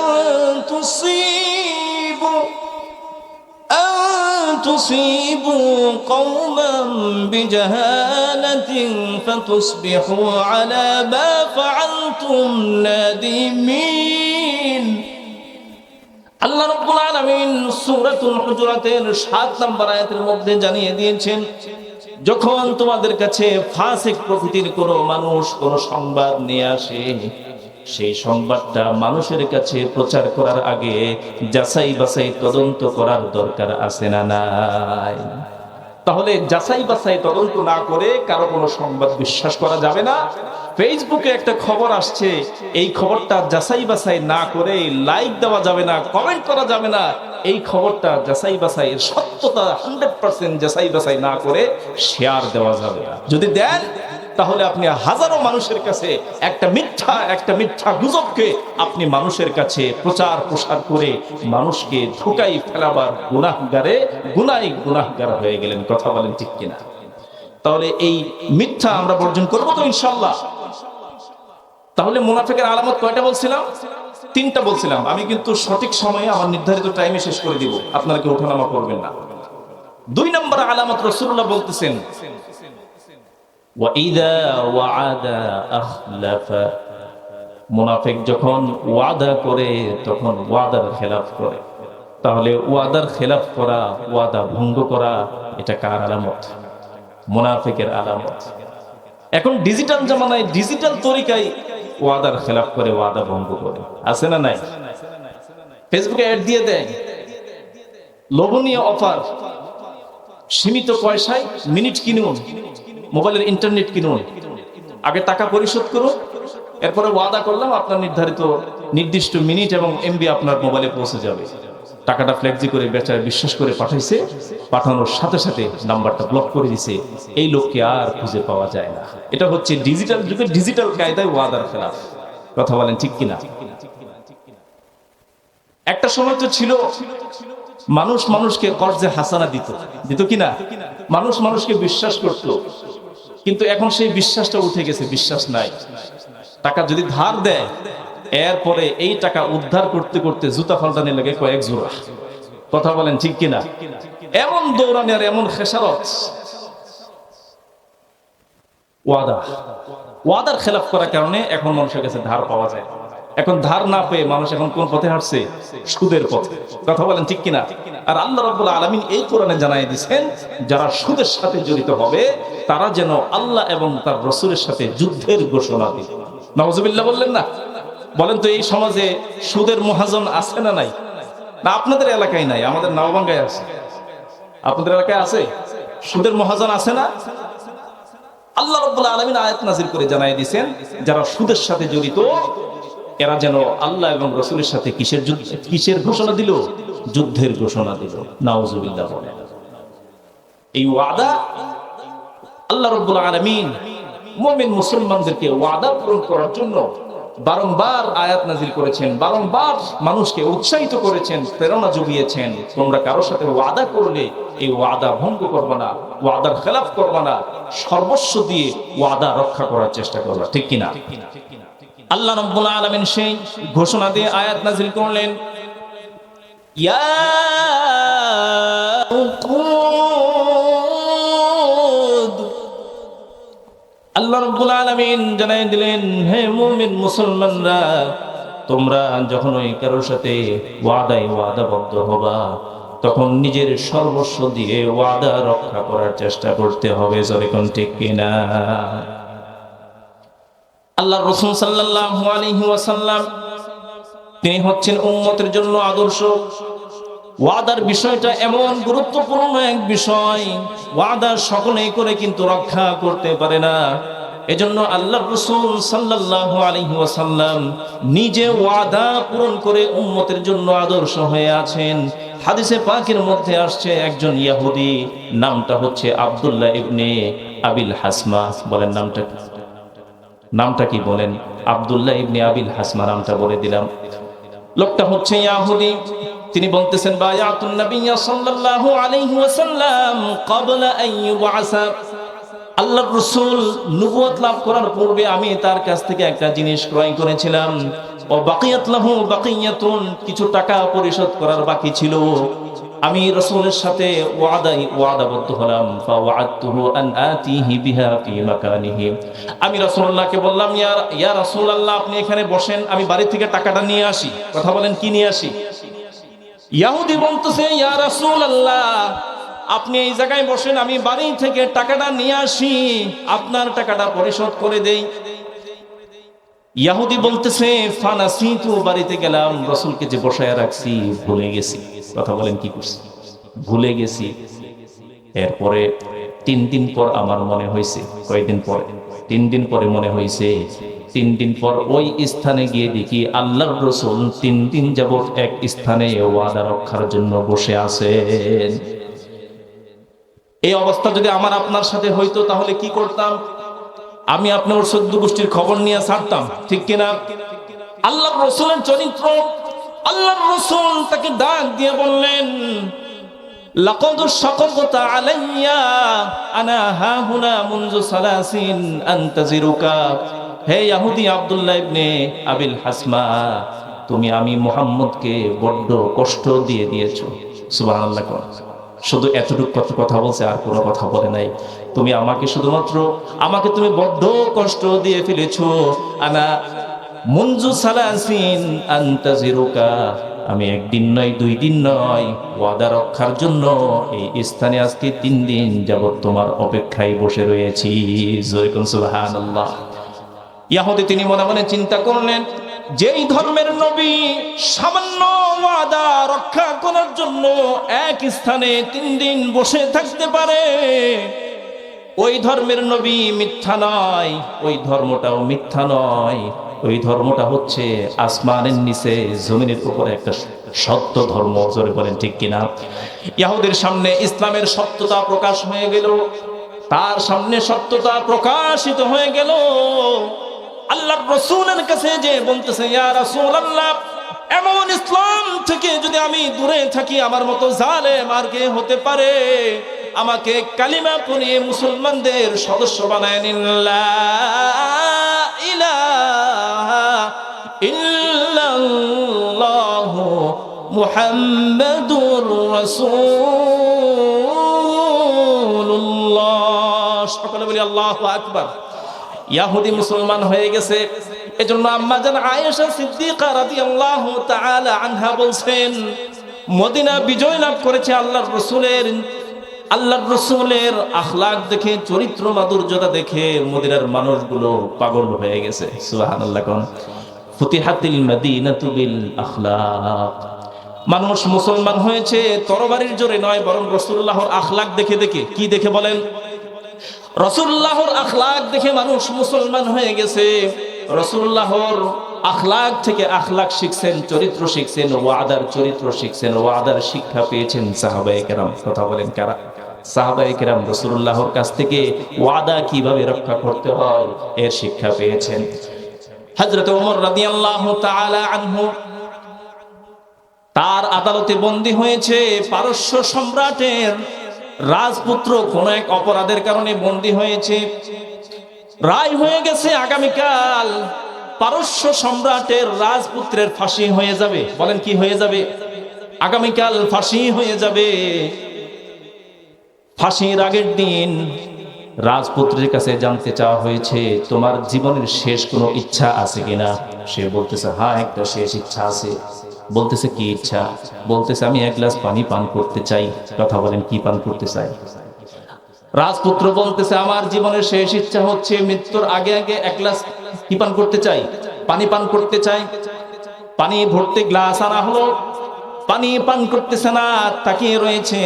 تصيبوا قوما بجهالة فتصبحوا على ما فعلتم نادمين। আল্লাহ রাব্বুল আলামিন সূরাতুল হুজুরাতের ৭ নম্বর আয়াতের মধ্যে জানিয়ে দিয়েছেন, যখন তোমাদের কাছে ফাসিক প্রকৃতির কোনো মানুষ কোনো সংবাদ নিয়ে আসে, সেই সংবাদটা মানুষের কাছে প্রচার করার আগে যাচাই বাছাই তদন্ত করার দরকার আছে না নাই? তাহলে যাচাই বাছাই তদন্ত না করে কারো কোনো সংবাদ বিশ্বাস করা যাবে না। ফেসবুকে একটা খবর আসছে, এই খবরটা যাচাই বাছাই না করে লাইক দেওয়া যাবে না, কমেন্ট করা যাবে না। এই খবরটা যাচাই বাছাই, সত্যতা 100% যাচাই বাছাই না করে শেয়ার দেওয়া যাবে না। যদি দেন তাহলে আপনি হাজারো মানুষের কাছে একটা মিথ্যা গুজবকে আপনি মানুষের কাছে প্রচার প্রসার করে মানুষকে ঢুকাই ফেলাবার গুনাহগার হয়ে গেলেন। কথা বলেন ঠিক কিনা? তাহলে এই মিথ্যা আমরা বর্জন করবো তো ইনশাআল্লাহ। তাহলে মুনাফিকের আলামত কয়টা বলছিলাম? 3টা বলছিলাম। আমি কিন্তু সঠিক সময়ে আমার নির্ধারিত টাইমে শেষ করে দিব, আপনারা কেউ ওঠানামা করবেন না। 2 নম্বর আলামত রাসূলুল্লাহ বলতেছেন, ওয়াইদা ওয়াদা আখলাফা। মুনাফিক যখন ওয়াদা করে তখন ওয়াদার খেলাফ করে। তাহলে ওয়াদার খেলাফ করা, ওয়াদা ভঙ্গ করা, এটা কার আলামত? মুনাফিকের আলামত। এখন ডিজিটাল জামানায় ডিজিটাল তরিকায় ওয়াদার খেলাফ করে, ওয়াদা ভঙ্গ করে, আছে না নাই? ফেসবুকে অ্যাড দিয়ে দেয়, লোভনীয় অফার, সীমিত পয়সায় মিনিট কিনুন, মোবাইলের ইন্টারনেট কিনুন, আগে টাকা পরিশোধ করুন, এরপরে ওয়াদা করলাম আপনার নির্দিষ্ট মিনিট এবং এমবি আপনার মোবাইলে পৌঁছে যাবে। টাকাটা ফ্লেক্সি করে বেচারা বিশ্বাস করে পাঠাইছে, পাঠানোর সাথে সাথে নাম্বারটা ব্লক করে দিছে। এই লোককে আর খুঁজে পাওয়া যায় না। এটা হচ্ছে ডিজিটাল যুগে ডিজিটাল কায়দায় ওয়াদার খেলাফ। কথা বলেন ঠিক কিনা? একটা সময় তো ছিল মানুষ মানুষকে কর্জে হাসানা দিত, দিত কিনা? মানুষ মানুষকে বিশ্বাস করত, কিন্তু এখন সেই বিশ্বাসটা উঠে গেছে, বিশ্বাস নাই। টাকা যদি ধার দেয়, এরপরে এই টাকা উদ্ধার করতে করতে জুতা ফাল্টানি লাগে কয়েক জোড়া। কথা বলেন ঠিক কিনা? এমন দৌড়ানি আর এমন খেসারত। ওয়াদার খেলাফ করার কারণে এখন মানুষের কাছে ধার পাওয়া যায়। এখন ধার না পেয়ে মানুষ এখন কোন পথে হাঁটছে? সুদের পথে। কথা বলেন ঠিক কিনা? আর আল্লাহ রাব্বুল আলামিন এই কোরআনে জানাই দিয়েছেন, যারা সুদের সাথে জড়িত হবে তারা যেন আল্লাহ এবং তার রাসূলের সাথে যুদ্ধের ঘোষণা দিবে। নাউজুবিল্লাহ বললেন না? বলেন তো এই সমাজে সুদের মহাজন আছে না নাই? না আপনাদের এলাকায় নাই, আমাদের নওবাঙ্গায় আছে। আপনাদের এলাকায় আছে সুদের মহাজন, আছে না? আল্লাহ রাব্বুল আলামিন আয়াত নাযিল করে জানাই দিয়েছেন, যারা সুদের সাথে জড়িত এরা যেন আল্লাহ এবং রাসূলের সাথে কিসের ঘোষণা দিল? যুদ্ধের ঘোষণা দিল। নাউজুবিল্লাহ বলেন। এই ওয়াদা আল্লাহ রাব্বুল আলামিন মুমিন মুসলমানদেরকে ওয়াদা পূরণ করার জন্য বারংবার আয়াত নাযিল করেছেন, বারংবার মানুষকে উৎসাহিত করেছেন, প্রেরণা জুগিয়েছেন। তোমরা কারো সাথে ওয়াদা করলে এই ওয়াদা ভঙ্গ করবে না, ওয়াদার খেলাফ করবে না, সর্বস্ব দিয়ে ওয়াদা রক্ষা করার চেষ্টা করবে। ঠিক কিনা? আল্লাহ রাব্বুল আলামিন সেই ঘোষণা দিয়ে আয়াত নাযিল করলেন, ইয়া উকুদ। আল্লাহ রাব্বুল আলামিন জানাই দিলেন, হে মুমিন মুসলমানরা, তোমরা যখন ওই কারোর সাথে ওয়াদাবদ্ধ হবা, তখন নিজের সর্বস্ব দিয়ে ওয়াদা রক্ষা করার চেষ্টা করতে হবে। জোরে কোন ঠিক কিনা? আল্লাহ রাসূল সাল্লাল্লাহু আলাইহি ওয়াসাল্লাম তিনি হচ্ছেন উম্মতের জন্য আদর্শ। ওয়াদার বিষয়টা এমন গুরুত্বপূর্ণ এক বিষয়, ওয়াদা সকলেই করে কিন্তু রক্ষা করতে পারে না। এজন্য আল্লাহর রাসূল সাল্লাল্লাহু আলাইহি ওয়াসাল্লাম নিজে ওয়াদা পূরণ করে উম্মতের জন্য আদর্শ হয়ে আছেন। হাদিসে পাকের মধ্যে আসছে, একজন ইহুদি, নামটা হচ্ছে আব্দুল্লাহ ইবনে আবিল হাসমা। বলেন নামটা কি বলেন? আব্দুল্লাহ ইবনে আবিল হাসমা নামটা বলে দিলাম। লোকটা হচ্ছে ইহুদি। তিনি বলতেছেন, বায়াতুন নবিয়্য সাল্লাল্লাহু আলাইহি ওয়াসাল্লাম ক্বাবলা আন ইউবআসা। আল্লাহর রাসূল নবুয়ত লাভ করার পূর্বে আমি তার কাছ থেকে একটা জিনিস ক্রয় করেছিলাম। ও বাকিয়াত লাহু বাকিয়াতুন, কিছু টাকা পরিশোধ করার বাকি ছিল। আমি রাসূলের সাথে ওয়াদাবদ্ধ হলাম। ফাওয়াদতুহু আন আতিহি বিহা ফি মাকানিহি। আমি রাসূলুল্লাহকে বললাম, ইয়া রাসূলুল্লাহ, আপনি এখানে বসেন, আমি বাড়ি থেকে টাকাটা নিয়ে আসি। কথা বলেন, কি নিয়ে আসি? ইহুদি বলতেছে, ইয়া রাসূলুল্লাহ, আপনি এই জায়গায় বসেন, আমি বাড়ি থেকে টাকাটা নিয়ে আসি, আপনার টাকাটা পরিশোধ করে দেই। ইহুদি বলতেছে, ফানাসিতু, বাড়িতে গেলাম, রাসূলকে যে বসায় রাখছি ভুলে গেছি। কথা বলেন, কি করছি? ভুলে গেছি। এরপরে 3 দিন পর আমার মনে হয়েছে। কয়দিন পরে? 3 দিন পরে মনে হয়েছে। 3 দিন পর ওই স্থানে গিয়ে দেখি আল্লাহর রাসূল 3 দিন যাবত এক স্থানে ওয়াদা রক্ষার জন্য বসে আছেন। এই অবস্থা যদি আমার আপনার সাথে হইতো তাহলে কি করতাম? আমি আপনার 14 গোষ্ঠীর খবর নিয়ে ছাড়তাম। ঠিক কিনা? আল্লাহর রাসূলের চরিত্র, আল্লাহর রাসূল তাকে ডাক দিয়ে বললেন, লাকাদ শাকাকতা আলাইয়া আনা হাহুনা মুনযু সালাসিন আনতাজিরুকা। হে ইহুদি আব্দুল্লাহ ইবনে আবিল হাসমা, তুমি আমি মুহাম্মদকে বড্ড কষ্ট দিয়ে দিয়েছো। সুবহানাল্লাহ। শুধু এতটুকু কথা বলছে, আর কোনো কথা বলে নাই। তুমি আমাকে শুধুমাত্র তুমি বড্ড কষ্ট দিয়ে ফেলেছো। আনা মুনযু সালাসিন আনতাজিরুকা, আমি 1 দিন নয় 2 দিন নয়, ওয়াদা রক্ষার জন্য এই স্থানে আজকে 3 দিন যাবত তোমার অপেক্ষায় বসে রয়েছি। জয় কোন সুবহানাল্লাহ। ইহুদি তিনি মনে মনে চিন্তা করলেন, যেই ধর্মের নবী সামান্য ওয়াদা রক্ষা করার জন্য এক স্থানে 3 দিন বসে থাকতে পারে, ওই ধর্মের নবী মিথ্যা নয়, ওই ধর্মটাও মিথ্যা নয়। ওই ধর্মটা হচ্ছে আসমানের নিচে জমিনের উপরে একটা সত্য ধর্ম। জোরে বলেন ঠিক কিনা? ইহুদির সামনে ইসলামের সত্যতা প্রকাশ হয়ে গেল, তার সামনে সত্যতা প্রকাশিত হয়ে গেল। আল্লাহর রাসূলের কাছে যে বলতেছে, ইয়া রাসূলুল্লাহ, এমন ইসলাম থেকে যদি আমি দূরে থাকি, আমার মতো জালেম আর কে হতে পারে? আমাকে কালিমা পড়িয়ে মুসলমানদের সদস্য বানায় নিন। লা ইলাহা ইল্লাল্লাহু মুহাম্মাদুর রাসূলুল্লাহ। সকলে বলি আল্লাহু আকবার। ইহুদি মুসলমান হয়ে গেছে। এজন্য আম্মা জান আয়েশা সিদ্দিকা রাদিয়াল্লাহু তাআলা আনহা বলছেন, মদিনা বিজয় লাভ করেছে আল্লাহর রাসূলের আখলাক দেখে, চরিত্র মাধুর্যতা দেখে মদিনার মানুষগুলো পাগল হয়ে গেছে। সুবহানাল্লাহ। কোন ফুতিহাতিল মাদিনাতু বিল আখলাক। মানুষ মুসলমান হয়েছে তরবারির জোরে নয়, বরং রাসূলুল্লাহর আখলাক দেখে দেখে। কি দেখে বলেন? রাসূলুল্লাহর আখলাক দেখে মানুষ মুসলমান হয়ে গেছে। রাসূলুল্লাহর আখলাক থেকে আখলাক শিখছেন, চরিত্র শিখছেন, ওয়াদার চরিত্র শিখছেন, ওয়াদার শিক্ষা পেয়েছেন সাহাবায়ে কেরাম। কথা বলেন কারা? সাহাবায়ে কেরাম রাসূলুল্লাহর কাছ থেকে ওয়াদা কিভাবে রক্ষা করতে হয় এর শিক্ষা পেয়েছেন। হযরত ওমর রাদিয়াল্লাহু তাআলা আনহু তার আদালতে বন্দী হয়েছে। পারস্য সম্রাটের রাজপুত্র কোন এক অপরাধের কারণে বন্দী হয়েছে। রায় হয়ে গেছে আগামীকাল পারস্য সম্রাটের রাজপুত্রের ফাঁসি হয়ে যাবে। বলেন কি হয়ে যাবে? আগামীকাল ফাঁসি হয়ে যাবে। ফাঁসির আগের দিন রাজপুত্রের কাছে জানতে চাওয়া হয়েছে, তোমার জীবনের শেষ কোনো ইচ্ছা আছে কিনা? সে বলতেছে, হ্যাঁ, একটা শেষ ইচ্ছা আছে। বলতেছে, কি ইচ্ছা? বলতেছে, আমি এক গ্লাস পানি পান করতে চাই। কথা বলেন, কি পান করতে চাই? রাজপুত্র বলতেছে, আমার জীবনের শেষ ইচ্ছা হচ্ছে মৃত্যুর আগে আগে এক গ্লাস কি পান করতে চাই? পানি পান করতে চাই। পানি ভর্তি গ্লাস আনা হলো, পানি পান করতেছে না, তাকিয়ে রয়েছে।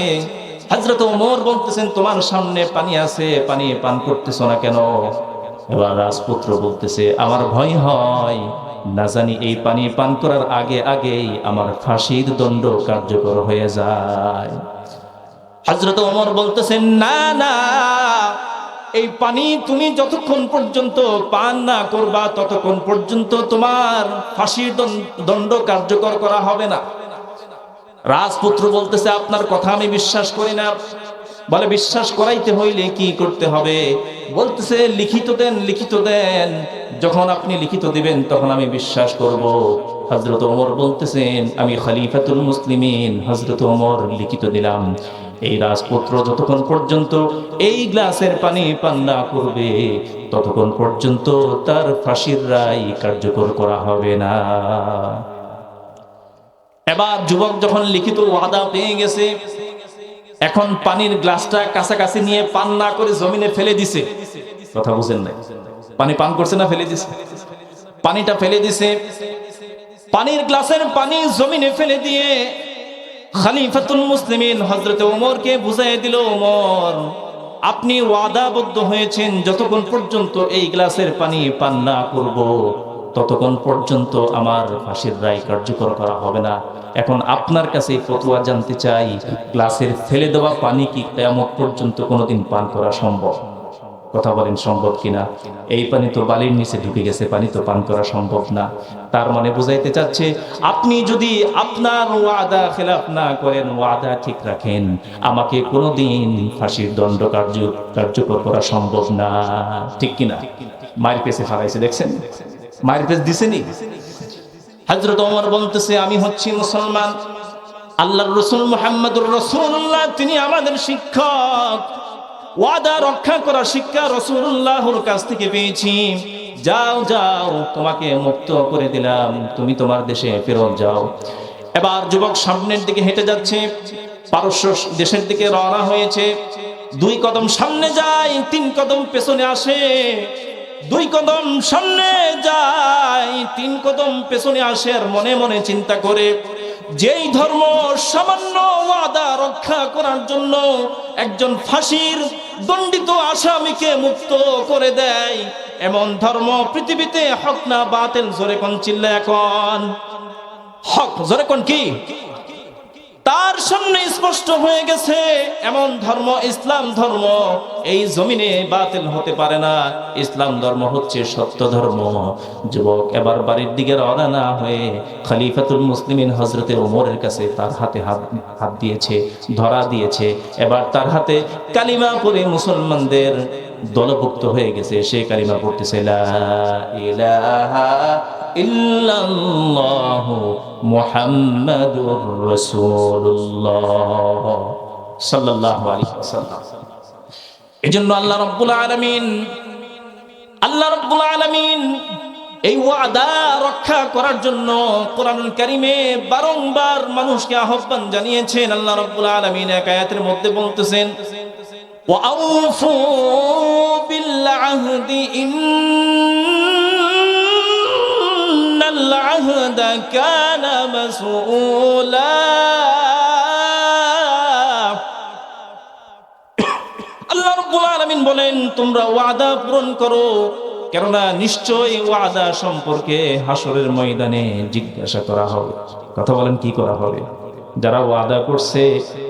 হযরত ওমর বলতেছেন, তোমার সামনে পানি আছে, পানি পান করতেছো না কেন? এবার রাজপুত্র বলতেছে, আমার ভয় হয় না জানি এই পানি পান করার আগে আগেই আমার ফাঁসির দণ্ড কার্যকর হয়ে যায়। হযরত ওমর বলতেছেন, না না, এই পানি তুমি যতক্ষণ পর্যন্ত পান না করবা ততক্ষণ পর্যন্ত তোমার ফাঁসির দণ্ড কার্যকর করা হবে না। রাজপুত্র বলতেছে, আপনার কথা আমি বিশ্বাস করি না। বলে, বিশ্বাস করাইতে হইলে কি করতে হবে? বলতেছে, লিখিত দেন, লিখিত দেন। যখন আপনি লিখিত দিবেন তখন আমি বিশ্বাস করব। হযরত ওমর বলতেছেন, আমি খলিফাতুল মুসলিমিন হযরত ওমর লিখিত দিলাম, এই রাজপুত্র যতক্ষণ পর্যন্ত এই গ্লাসের পানি পান না করবে ততক্ষণ পর্যন্ত তার ফাঁসির রায় কার্যকর করা হবে না। এবার যুবক যখন লিখিত ওয়াদা পেয়ে গেছে, এখন পানির গ্লাসটা কাছাকাছি নিয়ে পান না করে জমিনে ফেলে দিছে। কথা বুঝেন নাই? পানি পান করছে না, ফেলে দিছে। পানিটা ফেলে দিছে। পানির গ্লাসের পানি জমিনে ফেলে দিয়ে খলিফাতুল মুসলিমিন হযরত ওমরকে বুঝাই দিল, ওমর, আপনি ওয়াদাবদ্ধ হয়েছেন যতক্ষণ পর্যন্ত এই গ্লাসের পানি পান না করব ততক্ষণ পর্যন্ত আমার ফাঁসির রায় কার্যকর করা হবে না। এখন আপনার কাছে ফতোয়া জানতে চাই, গ্লাসের ফেলে দেওয়া পানি কি কিয়ামত পর্যন্ত কোনোদিন পান করা সম্ভব? কথা বলেন, সম্ভব কিনা? এই পানি তো বালির নিচে ঢুকে গেছে, পানি তো পান করা সম্ভব না। তার মানে বুঝাইতে চাচ্ছে, আপনি যদি আপনার ওয়াদা খেলাফ না করেন, ওয়াদা ঠিক রাখেন, আমাকে কোনোদিন ফাঁসির দণ্ড কার্যকর করা সম্ভব না। ঠিক কিনা? মায়ের পেছে হারাইছে, দেখছেন? মায়ের পেছ দিছেনি। হযরত ওমর বলতেছে, আমি হচ্ছি মুসলমান, আল্লাহর রাসূল মুহাম্মদুর রাসূলুল্লাহ তিনি আমাদের শিক্ষক। ওয়াদা রক্ষা করার শিক্ষা রাসূলুল্লাহর কাছ থেকে পেয়েছি। যাও যাও, তোমাকে মুক্ত করে দিলাম, তুমি তোমার দেশে ফেরত যাও। এবার যুবক সামনের দিকে হেঁটে যাচ্ছে, পারস্য দেশের দিকে রওনা হয়েছে। 2 কদম সামনে যায়, 3 কদম পেছনে আসে। 2 কদম সামনে যায়, 3 কদম পেছনে আসে। আর মনে মনে চিন্তা করে, যেই ধর্ম সামান্য ওয়াদা রক্ষা করার জন্য একজন ফাঁসির দণ্ডিত আসামিকে মুক্ত করে দেয়, এমন ধর্ম পৃথিবীতে হক না বাতিল? জোরে কোন চিল্লা এখন হক, জোরে কোন কি? তার সামনে স্পষ্ট হয়ে গেছে এমন ধর্ম ইসলাম ধর্ম এই জমিনে বাতিল হতে পারে না। ইসলাম ধর্ম হচ্ছে সত্য ধর্ম। যুবক এবার বাড়ির দিকে রওনা না হয়ে খলিফাতুল মুসলিমিন হযরতে ওমরের কাছে তার হাতে হাত দিয়েছে, ধরা দিয়েছে। এবার তার হাতে কালিমা পড়ে মুসলমানদের দলভুক্ত হয়ে গেছে। সে কালিমা পড়তেছে লা ইলাহা ইল্লাল্লাহু মুহাম্মাদুর রাসূলুল্লাহ সাল্লাল্লাহু আলাইহি ওয়াসাল্লাম। এজন্য আল্লাহ রাব্বুল আলামিন এই ওয়াদা রক্ষা করার জন্য কোরআনুল কারীমে বারংবার মানুষকে আহ্বান জানিয়েছেন। আল্লাহ রাব্বুল আলামিন এক আয়াতের মধ্যে বলতেছেন ওয়াআউফু বিল আহদি ইন্নাল আহদা কানা মাসউলা। আল্লাহ রাব্বুল আলামিন বলেন তোমরা ওয়াদা পূরণ করো, কেননা নিশ্চয়ই ওয়াদা সম্পর্কে হাসরের ময়দানে জিজ্ঞাসা করা হবে। কথা বলেন কি করা হবে? যারা ওয়াদা করছে,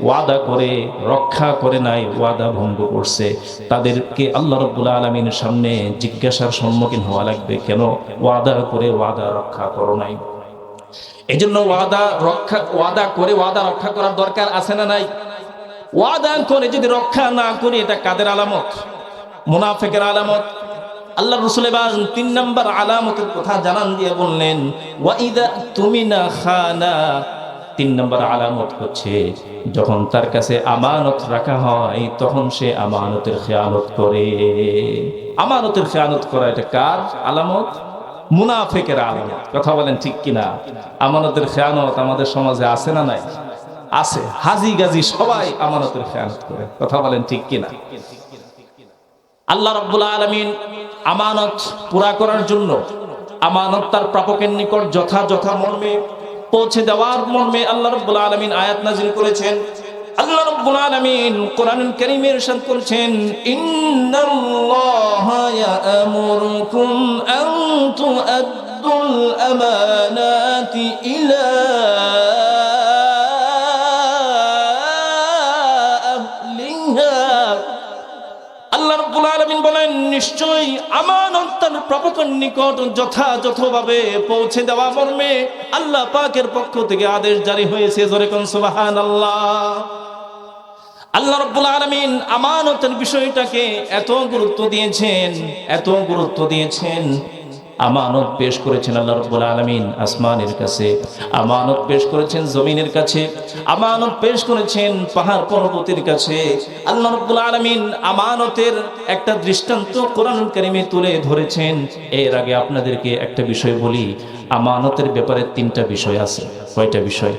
ওয়াদা করে রক্ষা করে নাই, ওয়াদা ভঙ্গ করছে, তাদেরকে আল্লাহ রাব্বুল আলামিনের সামনে জিজ্ঞাসার সম্মুখীন হওয়া লাগবে। কেন ওয়াদা করে ওয়াদা রক্ষা করো নাই? এজন্য ওয়াদা করে ওয়াদা রক্ষা করার দরকার আছে না নাই? ওয়াদা করে যদি রক্ষা না করি এটা কাদের আলামত? মুনাফিকের আলামত। আল্লাহ রাসূল এবার ৩ নাম্বার আলামতের কথা জানান দিয়ে বললেন ওয়াইদা তুমিনা খানা। ৩ নাম্বার আলামত হচ্ছে যখন তার কাছে আমানত রাখা হয় তখন সে আমানতের খেয়ানত করে। আমানতের খেয়ানত করা এটা কার আলামত? মুনাফিকের আলামত। কথা বলেন ঠিক কিনা? আমানতের খেয়ানত আমাদের সমাজে আছে না নাই? আছে। হাজি গাজি সবাই আমানতের খেয়ানত করে। কথা বলেন ঠিক কিনা? আল্লাহ রাব্বুল আলামিন আমানত পুরা করার জন্য, আমানত তার প্রাপকের নিকট যথাযথ মর্মে পৌঁছে দেওয়ার মর্মে আল্লাহ রাব্বুল আলামিন আয়াত নাযিল করেছেন। আল্লাহ রাব্বুল আলামিন কোরআনুল কারীমে ইরশাদ করেছেন ইন্নাল্লাহা ইয়া'মুরুকুম আন তু'আদ্দুল আমানাতি ইলা বলেন নিশ্চয়ই আমানত তার প্রাপকের নিকট যথাযথভাবে পৌঁছে দেওয়া মর্মে আল্লাহ পাকের পক্ষ থেকে আদেশ জারি হয়েছে। জোরে কোন সুবহানাল্লাহ। আল্লাহ রাব্বুল আলামিন আমানতের বিষয়টাকে এত গুরুত্ব দিয়েছেন। আমানত পেশ করেছেন আল্লাহ রাব্বুল আলামিন আসমানের কাছে, আমানত পেশ করেছেন জমিনের কাছে, আমানত পেশ করেছেন পাহাড় পর্বতের কাছে। আল্লাহ রাব্বুল আলামিন আমানতের একটা দৃষ্টান্ত কোরআনুল কারীমে তুলে ধরেছেন। এর আগে আপনাদেরকে একটা বিষয় বলি, আমানতের ব্যাপারে 3টা বিষয় আছে। কয়টা বিষয়?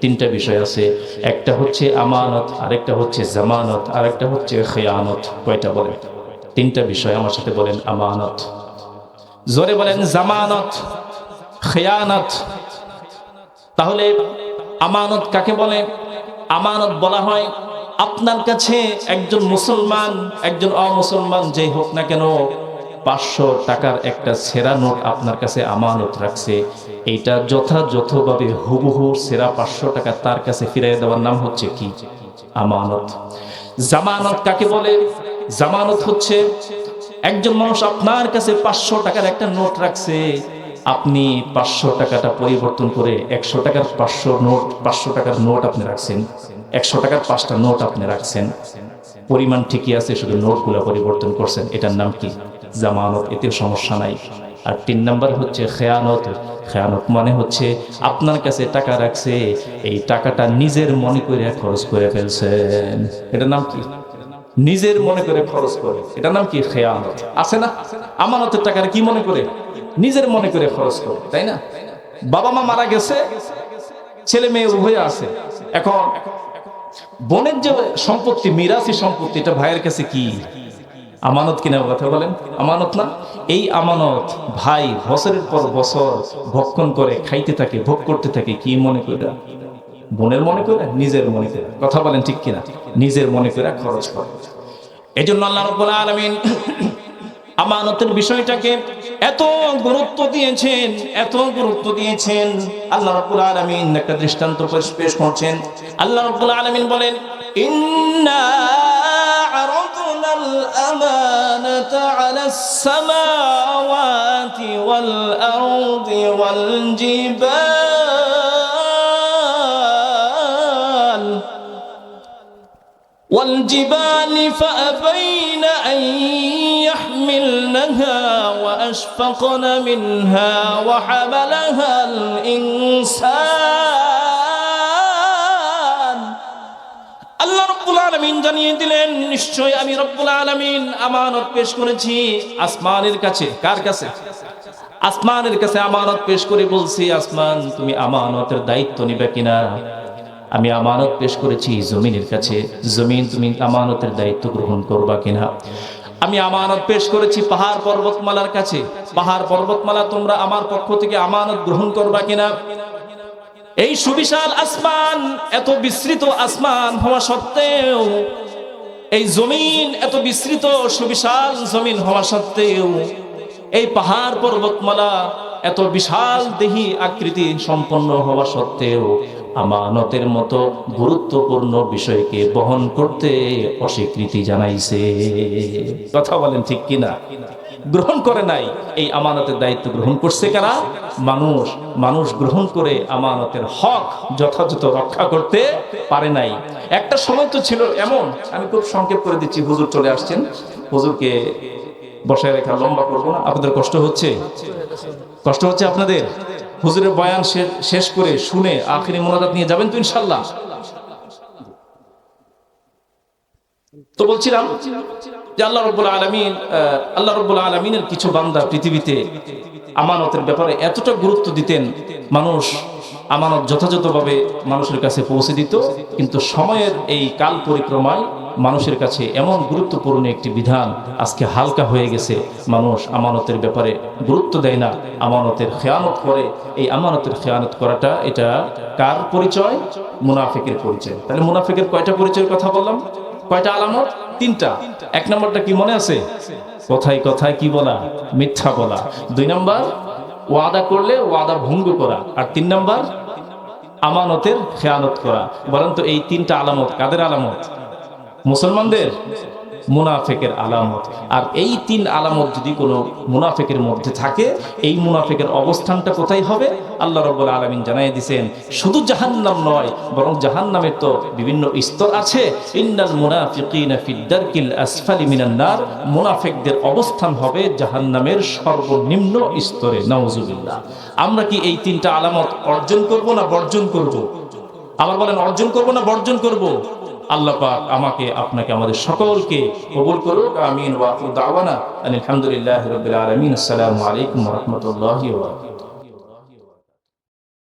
3টা বিষয় আছে। একটা হচ্ছে আমানত, আরেকটা হচ্ছে জামানত, আরেকটা হচ্ছে খেয়ানত। কয়টা বলেন? 3টা বিষয় আমার সাথে বলেন। আমানত, জোরে বলেন জামানত, খেয়ানত। তাহলে আমানত কাকে বলে? আমানত বলা হয় আপনার কাছে একজন মুসলমান, একজন অমুসলমান যেই হোক না কেন 500 টাকার একটা ছেঁড়া নোট আপনার কাছে আমানত রাখছে। এইটা যথাযথভাবে হুবহু ছেঁড়া 500 টাকা তার কাছে ফিরিয়ে দেওয়ার নাম হচ্ছে কি? আমানত। জামানত কাকে বলে? জামানত হচ্ছে একজন মানুষ আপনার কাছে 500 টাকার একটা নোট রাখছে, আপনি 500 টাকাটা পরিবর্তন করে 100 টাকার 500 টাকার নোট আপনি রাখছেন, 100 টাকার 5টা নোট আপনি রাখছেন, পরিমাণ ঠিকই আছে, শুধু নোটগুলো পরিবর্তন করছেন। এটার নাম কি? জামানত। এতে সমস্যা নাই। আর 3 নাম্বার হচ্ছে খেয়ানত। খেয়ানত মানে হচ্ছে আপনার কাছে টাকা রাখছে, এই টাকাটা নিজের মনে করে খরচ করে ফেলছেন। এটার নাম কি? নিজের মনে করে খরচ করে। এটার নাম কি? খেয়ানত। আছে না? আমানতের টাকার কি মনে করে? নিজের মনে করে খরচ করে, তাই না? বাবা মা মারা গেছে, ছেলে মেয়ে উভয় আছে, এখন বোনের যে সম্পত্তি, মিরাসি সম্পত্তি, এটা ভাইয়ের কাছে কি? আমানত কিনা? কথা বলেন, আমানত না? এই আমানত ভাই বছরের পর বছর ভক্ষণ করে খাইতে থাকে, ভোগ করতে থাকে। কি মনে করে? বোনের মনে করে, নিজের মনে করে। কথা বলেন ঠিক কিনা? নিজের মনে করে খরচ করে। এজন্য আল্লাহ রাব্বুল আলামিন আমানতের বিষয়টাকে এত গুরুত্ব দিয়েছেন, এত গুরুত্ব দিয়েছেন। আল্লাহ রাব্বুল আলামিন একটা দৃষ্টান্ত পেশ করছেন। আল্লাহ রাব্বুল আলামিন বলেন, ইন্না আরাদনাল আমানাতা আলাস সামাওয়াতি ওয়াল আরদি ওয়াল والجبال فأبين أن يحملنها وأشفقن منها وحملها الإنسان আল্লাহ রাব্বুল আলামিন জানিয়ে দিলেন, নিশ্চয় আমি রব্বুল আলামিন আমানত পেশ করেছি আসমানের কাছে। কার কাছে? আসমানের কাছে আমানত পেশ করে বলছি, আসমান তুমি আমানতের দায়িত্ব নিবে কিনা। আমি আমানত পেশ করেছি জমিনের কাছে, জমিন তুমি আমানতের দায়িত্ব গ্রহণ করবা কিনা। আমি আমানত পেশ করেছি পাহাড় পর্বতমালার কাছে, পাহাড় পর্বতমালা তোমরা আমার পক্ষ থেকে আমানত গ্রহণ করবা কিনা। এই সুবিশাল আসমান, এত বিস্তৃত আসমান হওয়া সত্ত্বেও, এই জমিন এত বিস্তৃত সুবিশাল জমিন হওয়া সত্ত্বেও, এই পাহাড় পর্বতমালা এত বিশাল দেহি আকৃতি সম্পন্ন হওয়া সত্ত্বেও আমানতের মতো গুরুত্বপূর্ণ বিষয়কে বহন করতে অস্বীকৃতি জানাইছে। কথা বলেন ঠিক কিনা? গ্রহণ করে নাই। এই আমানতের দায়িত্ব গ্রহণ করছে কারা? মানুষ। মানুষ গ্রহণ করে আমানতের হক যথাযথ রক্ষা করতে পারে নাই। একটা সময় তো ছিল এমন, আমি খুব সংক্ষেপ করে দিচ্ছি, হুজুর চলে আসছেন, হুজুরকে বসায় রেখা লম্বা করবো না। আপনাদের কষ্ট হচ্ছে? কষ্ট হচ্ছে আপনাদের? হুজুরের বয়ান শেষ করে শুনে আখিরি মোনাজাত নিয়ে যাবেন তো ইনশাআল্লাহ। তো বলছিলাম যে আল্লাহ রাব্বুল আলামিনের কিছু বান্দা পৃথিবীতে আমানতের ব্যাপারে এতটা গুরুত্ব দিতেন, মানুষ আমানত যথাযথভাবে মানুষের কাছে পৌঁছে দিত। কিন্তু সময়ের এই কাল পরিক্রমায় মানুষের কাছে এমন গুরুত্বপূর্ণ একটি বিধান আজকে হালকা হয়ে গেছে। মানুষ আমানতের ব্যাপারে গুরুত্ব দেয় না, আমানতের খেয়ানত করে। এই আমানতের খেয়ানত করাটা এটা কার পরিচয়? মুনাফিকের পরিচয়। তাহলে মুনাফিকের কয়টা পরিচয়ের কথা বললাম? কয়টা আলামত? তিনটা। এক নম্বরটা কি মনে আছে? কথায় কথায় কি বলা? মিথ্যা বলা। 2 নম্বর ওয়াদা করলে ওয়াদা ভঙ্গ করা। আর 3 নম্বর আমানতের খেয়ানত করা। বলেন তো এই 3টা আলামত কাদের আলামত? মুসলমানদের, মুনাফিকের আলামত। আর এই 3 আলামত যদি কোনো মুনাফিকের মধ্যে থাকে, এই মুনাফিকের অবস্থানটা কোথায় হবে? আল্লাহ রাব্বুল আলামিন জানাই দিয়েছেন, শুধু জাহান্নাম নয়, বরং জাহান্নামের তো বিভিন্ন স্তর আছে। ইন্নাল মুনাফিকিনা ফিদ দারকিল আসফালি মিনান নার। মুনাফিকদের অবস্থান হবে জাহান্নামের সর্বনিম্ন স্তরে। নাউজুবিল্লাহ। আমরা কি এই 3টা আলামত অর্জন করব না বর্জন করব? আবার বলেন, অর্জন করব না বর্জন করব? আল্লাহ পাক আমাকে আপনাকে আমাদের সকলকে কবুল করুক। আমিন। ওয়া আখিরু দাওয়ানা আলহামদুলিল্লাহি রাব্বিল আলামিন। আসসালামু আলাইকুম ওয়া রাহমাতুল্লাহি ওয়া বারাকাতুহু।